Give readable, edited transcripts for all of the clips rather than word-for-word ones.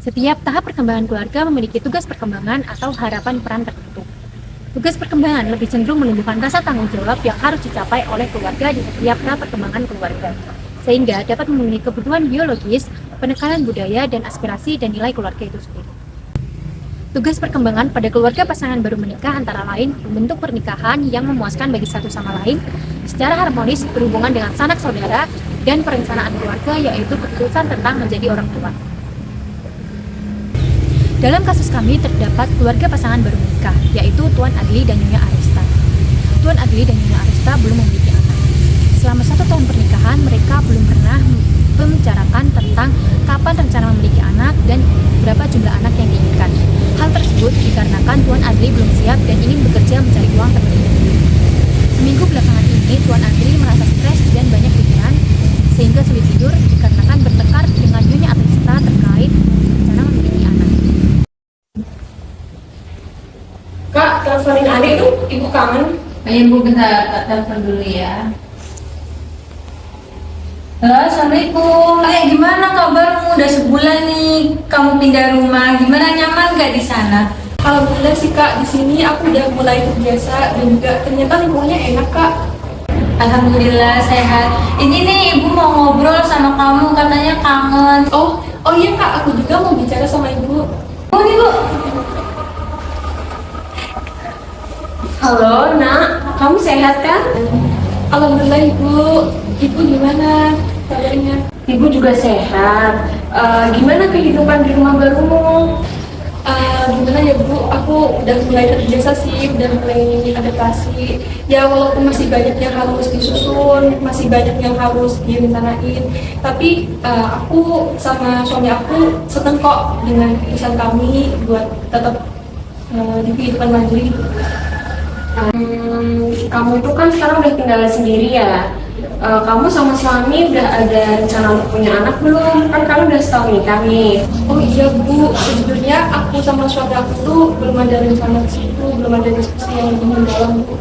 Setiap tahap perkembangan keluarga memiliki tugas perkembangan atau harapan peran tertentu. Tugas perkembangan lebih cenderung menumbuhkan rasa tanggung jawab yang harus dicapai oleh keluarga di setiap tahap perkembangan keluarga, sehingga dapat memenuhi kebutuhan biologis, penekanan budaya, dan aspirasi dan nilai keluarga itu sendiri. Tugas perkembangan pada keluarga pasangan baru menikah antara lain membentuk pernikahan yang memuaskan bagi satu sama lain secara harmonis berhubungan dengan sanak saudara dan perencanaan keluarga, yaitu keputusan tentang menjadi orang tua. Dalam kasus kami terdapat keluarga pasangan baru menikah, yaitu Tuan Adli dan Nyonya Arista. Tuan Adli dan Nyonya Arista belum memiliki anak. Selama 1 tahun pernikahan, mereka belum pernah membicarakan tentang kapan rencana memiliki anak dan berapa jumlah anak yang diinginkan. Hal tersebut dikarenakan Tuan Adli belum siap dan ingin bekerja mencari uang terlebih dahulu. Seminggu belakangan ini, Tuan Adli merasa stres dan banyak pikiran, sehingga sulit tidur dikarenakan bertengkar dengan Nyonya Arista terkait rencana memiliki anak. Kak, teleponin adik tuh, ibu kangen. Ayo Bu, bentar, tak telepon dulu ya. Halo, Assalamualaikum. Gimana kabarmu? Udah sebulan nih kamu pindah rumah. Gimana, nyaman gak di sana? Alhamdulillah sih Kak, di sini aku udah mulai terbiasa dan juga ternyata lingkungannya enak Kak. Alhamdulillah sehat. Ini nih Ibu mau ngobrol sama kamu, katanya kangen. Oh iya Kak, aku juga mau bicara sama ibu. Oh nih Bu. Halo Nak, kamu sehat kan? Alhamdulillah ibu. Ibu gimana kabarnya? Ibu juga sehat. Gimana kehidupan di rumah barumu? Gimana ya Bu, aku udah mulai terbiasa sih, udah mulai adaptasi. Ya walaupun masih banyak yang harus disusun, masih banyak yang harus direncanain, tapi aku sama suami aku seneng kok dengan keputusan kami buat tetap di kehidupan mandiri gitu. Kamu itu kan sekarang udah tinggal sendiri ya. Kamu sama suami udah ada rencana untuk punya anak belum? Kan kamu udah setahun nikah nih. Oh iya Bu, sejujurnya aku sama suami aku tuh belum ada rencana ke situ, belum ada diskusi yang lebih mendalam Bu.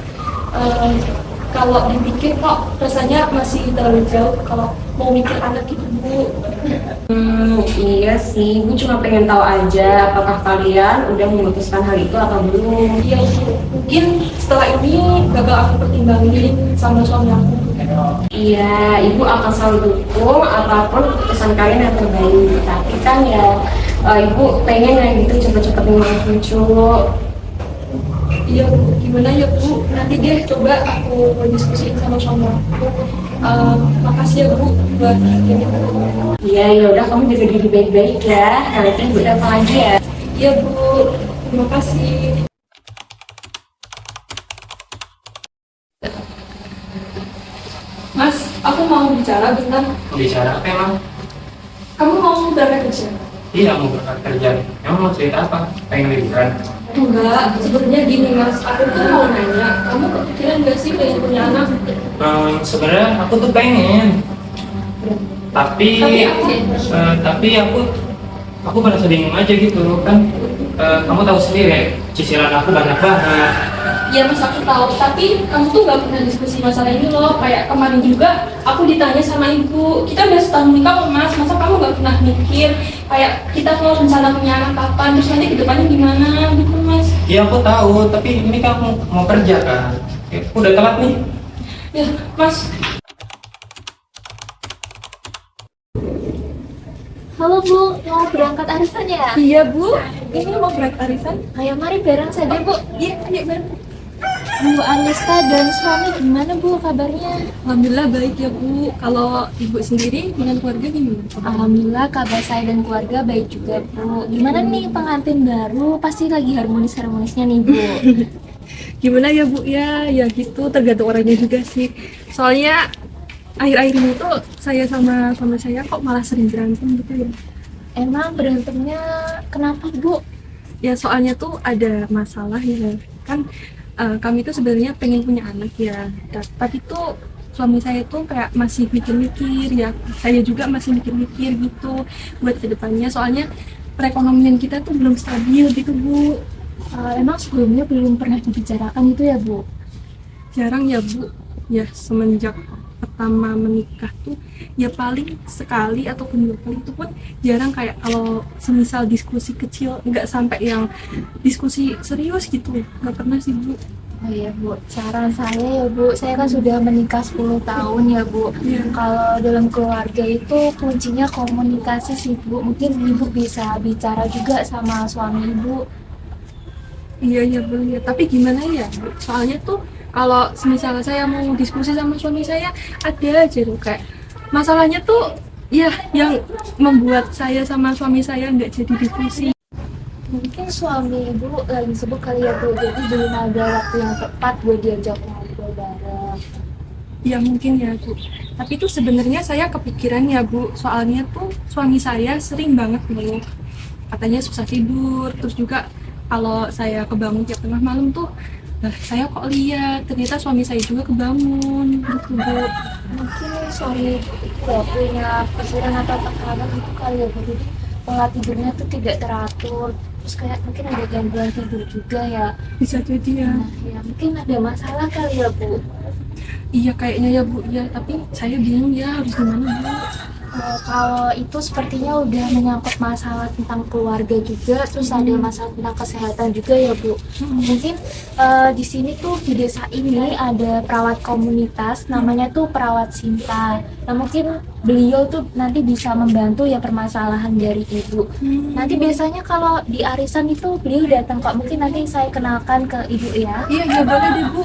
Kalau dipikir kok rasanya masih terlalu jauh kalau mau mikir anak gitu Bu. Iya sih, Ibu cuma pengen tahu aja apakah kalian udah memutuskan hal itu atau belum. Iya Bu, mungkin setelah ini bakal aku pertimbangin sama suami aku. Iya, Ibu akan selalu dukung apapun keputusan kalian yang terbaik. Tapi kan ya, Ibu pengen ya gitu cepet-cepet punya cucu. Iya Bu, gimana ya Bu, nanti deh coba aku diskusiin sama suami aku. Makasih ya Bu buat ini. Iya, ya udah kamu jaga diri baik-baik ya. Nanti Ibu telepon lagi ya. Iya Bu, terima kasih. Mas, aku mau bicara bentar. Bicara apa emang? Kamu mau berangkat kerja? Iya, mau berangkat kerja. Emang mau cerita apa? Pengen liburan? Enggak, sebenarnya gini Mas, aku tuh mau nanya, kamu kepikiran gak sih pengen punya anak? Sebenarnya aku tuh pengen, tapi Tapi aku merasa bingung aja gitu kan. Kamu tahu sendiri, cicilan aku banyak banget. ya Mas aku tahu, tapi kamu tuh gak pernah diskusi masalah ini loh. Kayak kemarin juga aku ditanya sama ibu, kita udah setahun nikah kok Mas, masa kamu gak pernah mikir kayak kita mau rencana punya anak kapan, terus nanti kedepannya gimana gitu Mas. Iya aku tahu, tapi ini kan aku mau kerja kan. Aku udah telat nih. Ya Mas. Halo Bu, mau berangkat arisan ya? Iya Bu, ini mau berangkat arisan. Ayo mari bareng saja Bu. Iya, ayo bareng. Bu Anista dan suami gimana Bu kabarnya? Alhamdulillah baik ya Bu. Kalau ibu sendiri dengan keluarga gimana? Alhamdulillah kabar saya dan keluarga baik juga Bu. Gimana nih pengantin baru? Pasti lagi harmonis-harmonisnya nih Bu. Gimana ya Bu ya? Ya gitu, tergantung orangnya juga sih. Soalnya akhir-akhir ini tuh saya sama suami saya kok malah sering berantem gitu ya. Emang berantemnya kenapa Bu? Ya soalnya tuh ada masalah ya. Kan kami tuh sebenarnya pengen punya anak ya. Tapi tuh suami saya tuh kayak masih mikir-mikir ya. Saya juga masih mikir-mikir gitu buat kedepannya. Soalnya perekonomian kita tuh belum stabil gitu Bu. Emang sebelumnya belum pernah dibicarakan itu ya Bu? Jarang ya Bu. Ya semenjak pertama menikah tuh ya paling sekali ataupun 2 kali, itu pun jarang. Kayak kalau semisal diskusi kecil, nggak sampai yang diskusi serius gitu, nggak pernah sih Bu. Oh iya Bu, saran saya ya Bu, saya kan sudah menikah 10 tahun ya Bu. Iya. Kalau dalam keluarga itu kuncinya komunikasi sih Bu. Mungkin Ibu bisa bicara juga sama suami Ibu. Iya ya Bu ya, tapi gimana ya Bu? Soalnya tuh kalau semisal saya mau diskusi sama suami saya, ada aja tuh kayak masalahnya tuh ya yang membuat saya sama suami saya nggak jadi diskusi. Mungkin suami Ibu lagi sibuk kali ya Bu, jadi belum ada waktu yang tepat buat diajak ngobrol bareng. Ya mungkin ya Bu, tapi itu sebenarnya saya kepikiran ya Bu, soalnya tuh suami saya sering banget ngeluh, katanya susah tidur, terus juga kalau saya kebangun tiap tengah malam tuh, saya kok lihat ternyata suami saya juga kebangun gitu Bu. Mungkin suami Ibu itu ya punya pikiran atau tekanan gitu kali ya Bu, jadi pola tidurnya tuh tidak teratur. Terus kayak mungkin ada gangguan tidur juga ya. Bisa jadi ya. Nah, ya mungkin ada masalah kali ya Bu. Iya kayaknya ya Bu ya, tapi saya bingung ya harus gimana Bu. Kalau itu sepertinya udah menyangkut masalah tentang keluarga juga, terus ada masalah tentang kesehatan juga ya Bu. Mungkin di sini tuh di desa ini ada perawat komunitas, namanya tuh perawat Sinta. Nah mungkin beliau tuh nanti bisa membantu ya permasalahan dari Ibu. Nanti biasanya kalau di arisan itu beliau datang kok, mungkin nanti saya kenalkan ke Ibu ya. Iya ya boleh deh Bu.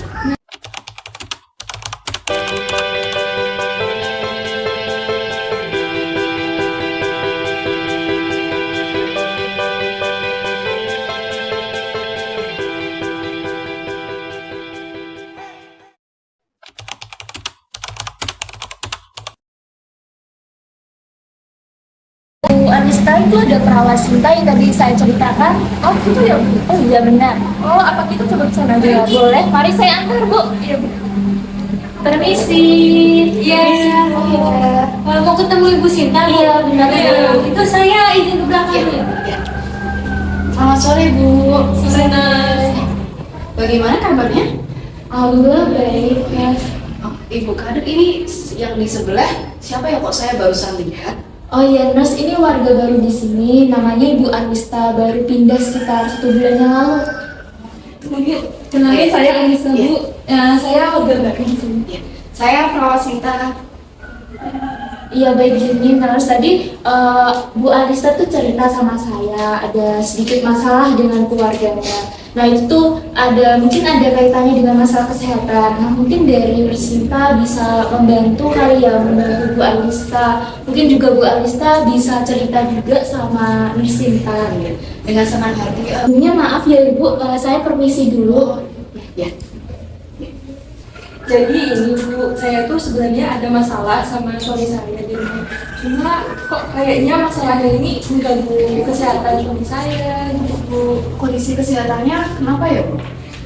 Bu Anista itu ada perawat Sinta yang tadi saya ceritakan. Oh gitu ya Bu. Oh iya benar. Oh apa kita coba kesana Ya aja? boleh, mari saya antar Bu. Iya Bu. Permisi. Iya. Mau ketemu Ibu Sinta? Iya benar Bu. Itu saya izin ke belakang ya. Selamat sore Bu. Senang. Bagaimana kabarnya? Alhamdulillah baik Mas. Oh, Ibu Kader, ini yang di sebelah siapa ya, kok saya barusan lihat? Oh iya Nurse, ini warga baru di sini, namanya Ibu Anista, baru pindah sekitar 1 bulan yang lalu. Bu, kenalin saya Anissa Bu. Saya warga baru di sini. Ya. Saya perawat Sinta. Iya baik gini Nurse, tadi Bu Anista tuh cerita sama saya ada sedikit masalah dengan keluarganya. Nah itu tuh mungkin ada kaitannya dengan masalah kesehatan. Nah mungkin dari Sinta bisa membantu kali ya, membantu Bu Anista. Mungkin juga Bu Anista bisa cerita juga sama Nurse Sinta. Dengan senang hati. Sebelumnya maaf ya Ibu, saya permisi dulu. Ya. Jadi ini Bu, saya tuh sebenarnya ada masalah sama suami saya di rumah. Cuma kok kayaknya masalahnya ini mengganggu kesehatan suami saya gitu Bu. Kondisi kesehatannya kenapa ya Bu?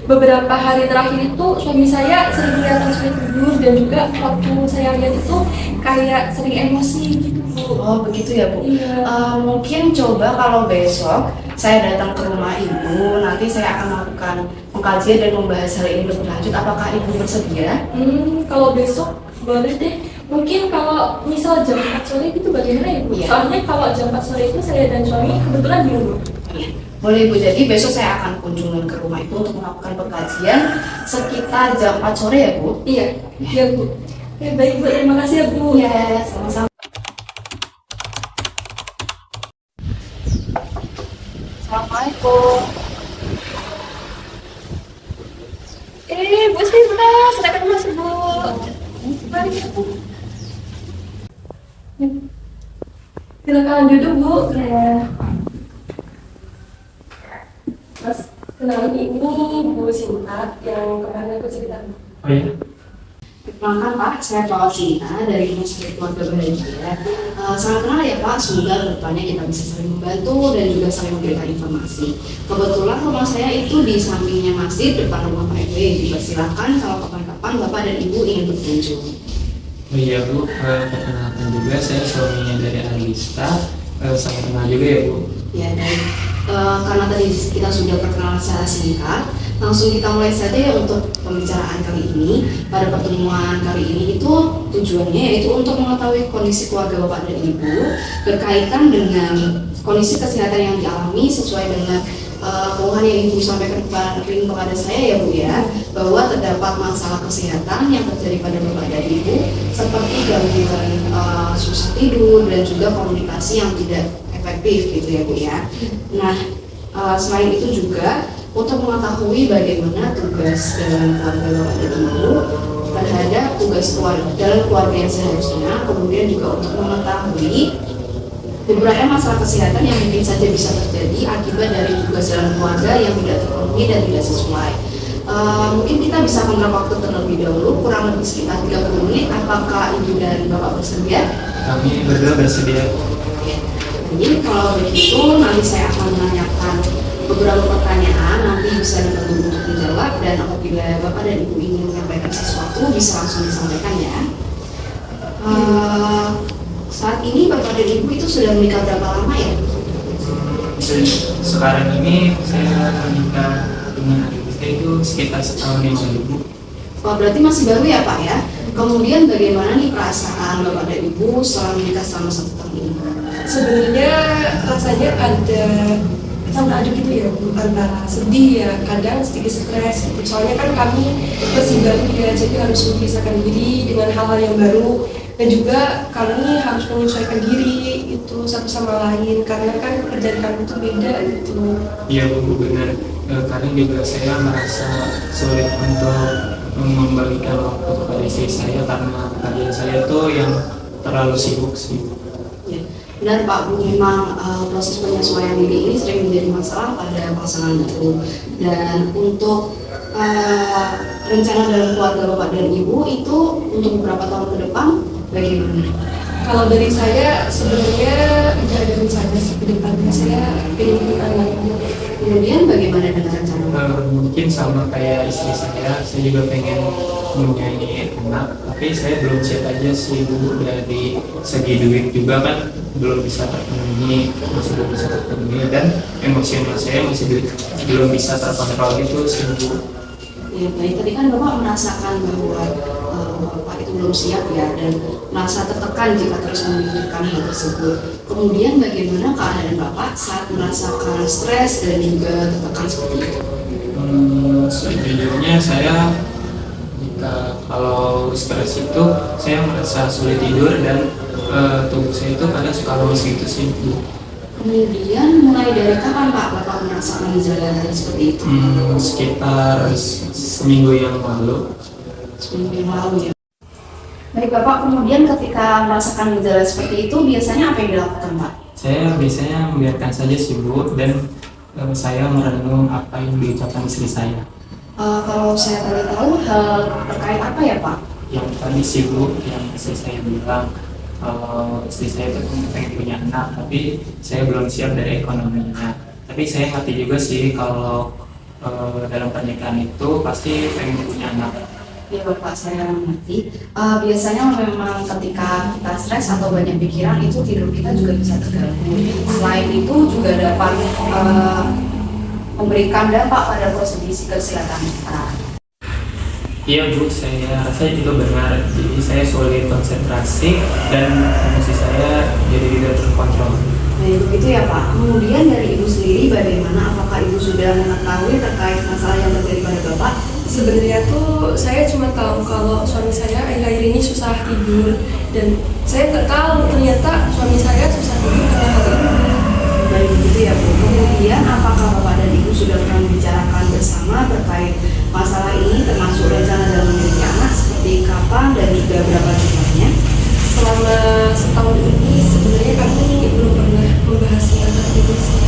Beberapa hari terakhir itu suami saya sering kelihatan sulit tidur, dan juga waktu saya lihat itu kayak sering emosi gitu Bu. Oh begitu ya Bu. Iya. Mungkin coba kalau besok saya datang ke rumah Ibu, nanti saya akan melakukan pengkajian dan membahas hal ini lebih lanjut. Apakah Ibu bersedia? Kalau besok boleh deh. Mungkin kalau misal jam 4 sore itu bagaimana ya Bu? Iya. Soalnya kalau jam 4 sore itu saya dan suami kebetulan di rumah. Iya. Boleh Ibu, jadi besok saya akan kunjungan ke rumah Ibu untuk melakukan pengkajian sekitar jam 4 sore ya Bu? Iya, iya Bu. Ya, baik Bu, terima kasih ya Bu. Iya, sama-sama. Assalamualaikum. Bu Sinta, silakan masuk Bu. Mari Bu. Silakan duduk Bu. Ya. Mas, kenalin ini Bu Sinta yang kemarin aku ceritakan. Oh iya. Perkenalkan Pak, saya perawat Sinta dari Rumah Sakit Keluarga Bahagia. Sangat kenal ya Pak, semoga kedepannya kita bisa saling membantu dan juga saling memberikan informasi. Kebetulan rumah saya itu di sampingnya masjid, depan rumah Pak RW. Dipersilakan kalau kapan-kapan Bapak dan Ibu ingin berkunjung. Oh iya Bu, perkenalkan juga saya suaminya dari Anissa. Sangat kenal juga ya Bu. Ya, dan karena tadi kita sudah perkenalan secara singkat, langsung kita mulai saja ya untuk pembicaraan kali ini. Pada pertemuan kali ini itu tujuannya yaitu untuk mengetahui kondisi keluarga Bapak dan Ibu berkaitan dengan kondisi kesehatan yang dialami sesuai dengan keluhan yang Ibu sampaikan kepada saya ya Bu ya, bahwa terdapat masalah kesehatan yang terjadi pada Bapak dan Ibu seperti gangguan susah tidur dan juga komunikasi yang tidak efektif gitu ya Bu ya. Nah, selain itu juga untuk mengetahui bagaimana tugas dalam keluarga Bapak dan Ibu terhadap tugas keluarga dalam keluarga yang seharusnya, kemudian juga untuk mengetahui beberapa masalah kesehatan yang mungkin saja bisa terjadi akibat dari tugas dalam keluarga yang tidak terpenuhi dan tidak sesuai. Mungkin kita bisa mengambil waktu terlebih dahulu, kurang lebih sekitar 30 menit. Apakah Ibu dan Bapak bersedia? Kami berdua bersedia. Jadi kalau begitu nanti saya akan menanyakan beberapa pertanyaan, nanti bisa dibantu untuk menjawab, dan apabila Bapak dan Ibu ingin menyampaikan sesuatu bisa langsung disampaikan ya. Saat ini Bapak dan Ibu itu sudah menikah berapa lama ya? Sekarang ini saya menikah dengan adik saya itu sekitar setahun yang lalu. Wah, berarti masih baru ya Pak ya? Kemudian bagaimana nih perasaan Bapak dan Ibu setelah menikah selama 1 tahun ini? Sebenarnya rasanya ada campur aduk gitu ya Bu, antara sedih ya, kadang sedikit stres gitu. Soalnya kan kami masih baru ya, jadi harus membiasakan diri dengan hal-hal yang baru, dan juga kami harus menyesuaikan diri itu satu sama lain karena kan pekerjaan kami itu beda gitu. Iya Bu, benar. Kadang juga saya merasa sulit untuk membagikan waktu kepada istri saya karena pekerjaan saya itu yang terlalu sibuk sih. Ya. Benar Pak Bu, memang proses penyesuaian diri ini sering menjadi masalah pada pasangan baru. Dan untuk rencana dalam keluarga Bapak dan Ibu itu untuk beberapa tahun ke depan bagaimana? Kalau dari saya sebenarnya tidak ada rencana sih ke depannya, saya ingin punya anak. Kemudian bagaimana dengan rencana? Mungkin sama kayak istri saya juga pengen mempunyai anak, tapi saya belum siap aja sih Bu, dari segi duit juga kan belum bisa terpenuhi, masih belum bisa terpenuhi, dan emosional saya masih belum bisa terkontrol gitu sih Bu. Ya baik, tadi kan Bapak merasakan bahwa Bapak itu belum siap ya, dan merasa tertekan jika terus memikirkan hal tersebut. Kemudian bagaimana keadaan Bapak saat merasakan stres dan juga tertekan seperti itu? Sejujurnya saya kalau stres itu saya merasa sulit tidur dan tubuh saya itu kadang suka lemes gitu sih Bu. Kemudian mulai dari kapan Pak Bapak merasakan gejala seperti itu? Sekitar seminggu yang lalu. Seminggu yang lalu ya. Baik Bapak, kemudian ketika merasakan gejala seperti itu biasanya apa yang dilakukan Pak? Saya biasanya membiarkan saja sih Bu, dan saya merenung apa yang diucapkan istri saya. Kalau saya boleh tahu hal terkait apa ya Pak? Yang tadi sih Bu, yang istri saya bilang kalau istri saya itu pengen punya anak, tapi saya belum siap dari ekonominya. Tapi saya ngerti juga sih kalau dalam pernikahan itu pasti pengen punya anak. Ya Bapak, saya mengerti. Biasanya memang ketika kita stres atau banyak pikiran itu tidur kita juga bisa terganggu. Selain itu juga dapat memberikan dampak pada kondisi kesehatan kita. Iya Bu, saya rasa itu benar. Jadi saya sulit konsentrasi dan emosi saya jadi tidak terkontrol. Nah begitu ya Pak. Kemudian dari Ibu sendiri bagaimana? Apakah Ibu sudah mengetahui terkait masalah yang terjadi pada Bapak? Sebenarnya tuh saya cuma tahu kalau suami saya akhir-akhir ini susah tidur, dan saya nggak tahu ternyata suami saya susah tidur karena hal itu. Baik begitu ya Bu. Kemudian apakah Bapak dan Ibu sudah pernah membicarakan bersama terkait masalah ini, termasuk rencana dalam memiliki anak seperti kapan dan juga berapa jumlahnya? Selama setahun ini sebenarnya kami belum pernah membahas tentang itu sih.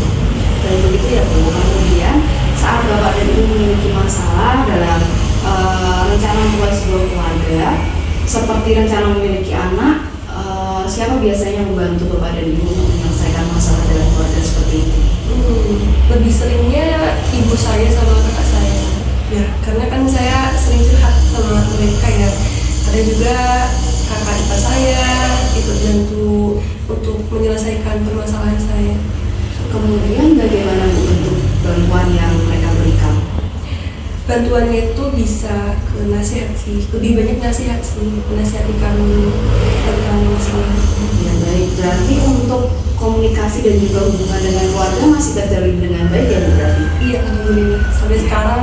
Dan begitu ya Bu. Kemudian saat Bapak dan Ibu memiliki masalah dalam rencana membuat sebuah keluarga, seperti rencana memiliki anak, siapa biasanya membantu Bapak dan Ibu untuk menyelesaikan masalah dalam keluarga seperti itu? Lebih seringnya ibu saya sama kakak saya. Ya, karena kan saya sering curhat sama mereka ya. Ada juga kakak ipar saya ikut bantu untuk menyelesaikan permasalahan saya. Kemudian bagaimana Bu bentuk bantuan yang mereka berikan? Bantuannya itu bisa nasihat sih, lebih banyak nasihat sih, menasihati kami tentang masalah. Ya baik, berarti untuk komunikasi dan juga hubungan dengan keluarga masih terjalin dengan baik ya Bu berarti? Iya, alhamdulillah sampai sekarang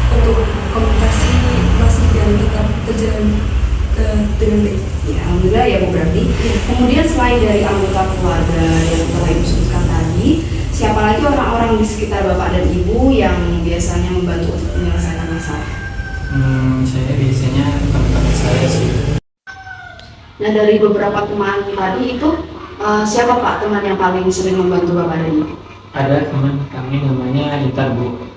untuk komunikasi masih dan tetap terjalan dengan baik. Ya, alhamdulillah ya Bu berarti. Kemudian selain dari anggota keluarga yang telah Ibu sebutkan tadi, siapa lagi orang-orang di sekitar Bapak dan Ibu yang biasanya membantu untuk menyelesaikan masalah? Saya biasanya teman-teman saya sih. Nah dari beberapa teman tadi itu siapa Pak teman yang paling sering membantu Bapak dan Ibu? Ada teman kami namanya Intan Bu.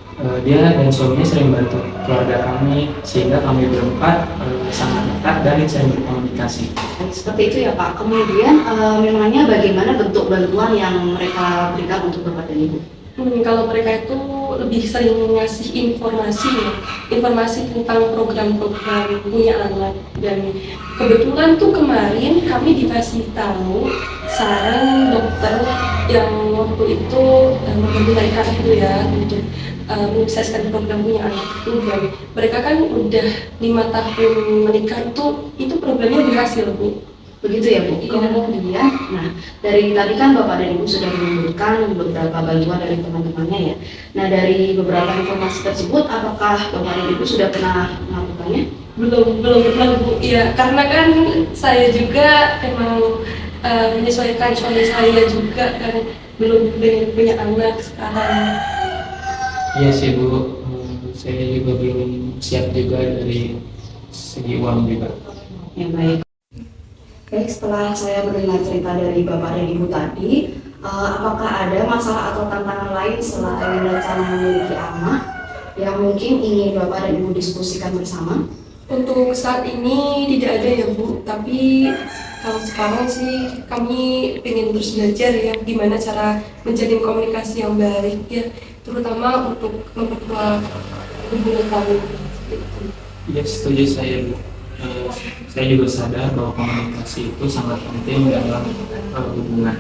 Dia dan suaminya sering bantu keluarga kami sehingga kami berempat sangat dekat dan sering berkomunikasi. Seperti itu ya Pak. Kemudian memangnya bagaimana bentuk bantuan yang mereka berikan untuk Bapak dan Ibu? Kalau mereka itu lebih sering ngasih informasi ya, informasi tentang program-program punya anak, dan kebetulan tuh kemarin kami dikasih tahu saran dokter yang waktu itu membenarkan itu ya untuk menyukseskan program punya anak itu, dan mereka kan udah 5 tahun menikah itu programnya berhasil Bu. Begitu ya Bu. Kemudian, nah dari tadi kan Bapak dan Ibu sudah menyebutkan beberapa bantuan dari teman-temannya ya. Nah dari beberapa informasi tersebut, apakah Bapak dan Ibu sudah pernah melakukannya? Belum pernah Bu. Ya karena kan saya juga emang menyesuaikan suami saya juga kan belum punya anak sekarang. Iya sih Bu, saya juga belum siap juga dari segi uang juga. Yang baik. Baik, setelah saya mendengar cerita dari Bapak dan Ibu tadi, apakah ada masalah atau tantangan lain selain rencana memiliki anak yang mungkin ingin Bapak dan Ibu diskusikan bersama? Untuk saat ini tidak ada ya Bu, tapi kalau sekarang sih kami ingin terus belajar ya gimana cara menjalin komunikasi yang baik ya, terutama untuk memperkuat hubungan kami. Ya setuju saya Bu. Saya juga sadar bahwa komunikasi itu sangat penting dalam hubungan.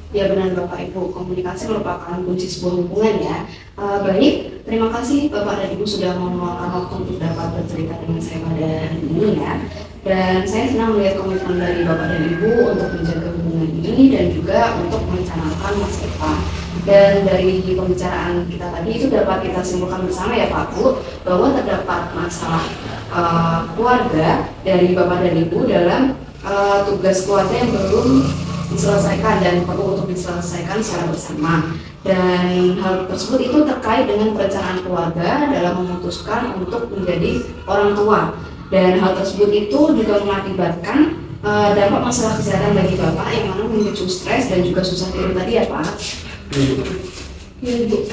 Ya benar Bapak Ibu, komunikasi merupakan kunci sebuah hubungan ya. Baik, terima kasih Bapak dan Ibu sudah meluangkan waktu untuk dapat bercerita dengan saya pada hari ini ya. Dan saya senang melihat komitmen dari Bapak dan Ibu untuk menjaga hubungan ini dan juga untuk merencanakan masa depan. Dan dari pembicaraan kita tadi itu dapat kita simpulkan bersama ya Pak Bu, bahwa terdapat masalah keluarga dari Bapak dan Ibu dalam tugas keluarga yang belum diselesaikan dan perlu untuk diselesaikan secara bersama. Dan hal tersebut itu terkait dengan perencanaan keluarga dalam memutuskan untuk menjadi orang tua. Dan hal tersebut itu juga mengakibatkan dampak masalah kesehatan bagi Bapak yang mana memicu stres dan juga susah tidur tadi ya Pak. Ya Bu,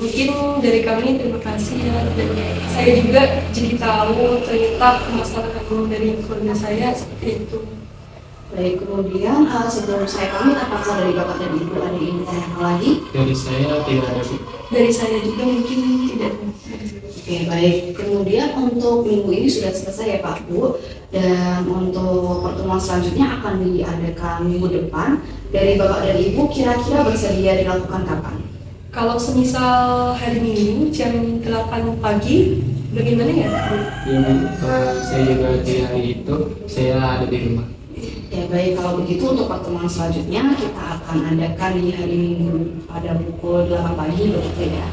mungkin dari kami terima kasih ya, dan saya juga jadi tahu ternyata permasalahan dari keluarga saya seperti itu. Baik, kemudian sebelum saya pamit, apakah dari Bapak dan Ibu ada yang ingin ditanyakan lagi? Dari saya tidak ada Bu. Dari saya juga mungkin tidak. Oke, baik. Kemudian untuk minggu ini sudah selesai ya Pak Bu. Dan untuk pertemuan selanjutnya akan diadakan minggu depan. Dari Bapak dan Ibu kira-kira bersedia dilakukan kapan? Kalau semisal hari Minggu jam 8 pagi, bagaimana ya Bu? Ya Bu, saya juga di hari itu saya ada di rumah. Ya baik, kalau begitu untuk pertemuan selanjutnya kita akan adakan di hari Minggu pada pukul 8 pagi begitu ya.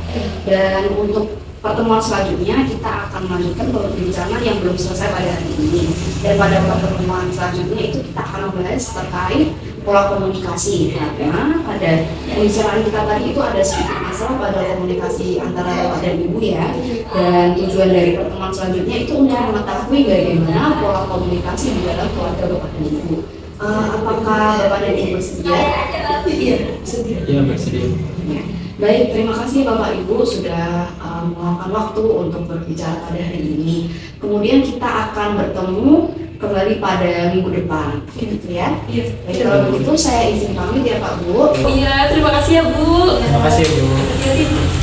Dan untuk pertemuan selanjutnya kita akan melanjutkan perbincangan yang belum selesai pada hari ini. Dan pada pertemuan selanjutnya itu kita akan membahas terkait pola komunikasi, karena pada pembicaraan kita tadi itu ada sedikit masalah pada komunikasi antara Bapak dan Ibu ya. Dan tujuan dari pertemuan selanjutnya itu untuk mengetahui bagaimana pola komunikasi di dalam keluarga Bapak dan Ibu. Apakah Bapak dan Ibu bersedia? Iya, sedih. Ya bersedia. Ya. Baik, terima kasih Bapak Ibu sudah meluangkan waktu untuk berbicara pada hari ini. Kemudian kita akan bertemu kembali pada minggu depan, gitu ya. Iya. Baik, kalau begitu saya izin pamit ya Pak Bu. Iya, terima kasih ya Bu. Terima kasih Bu. Hati-hati.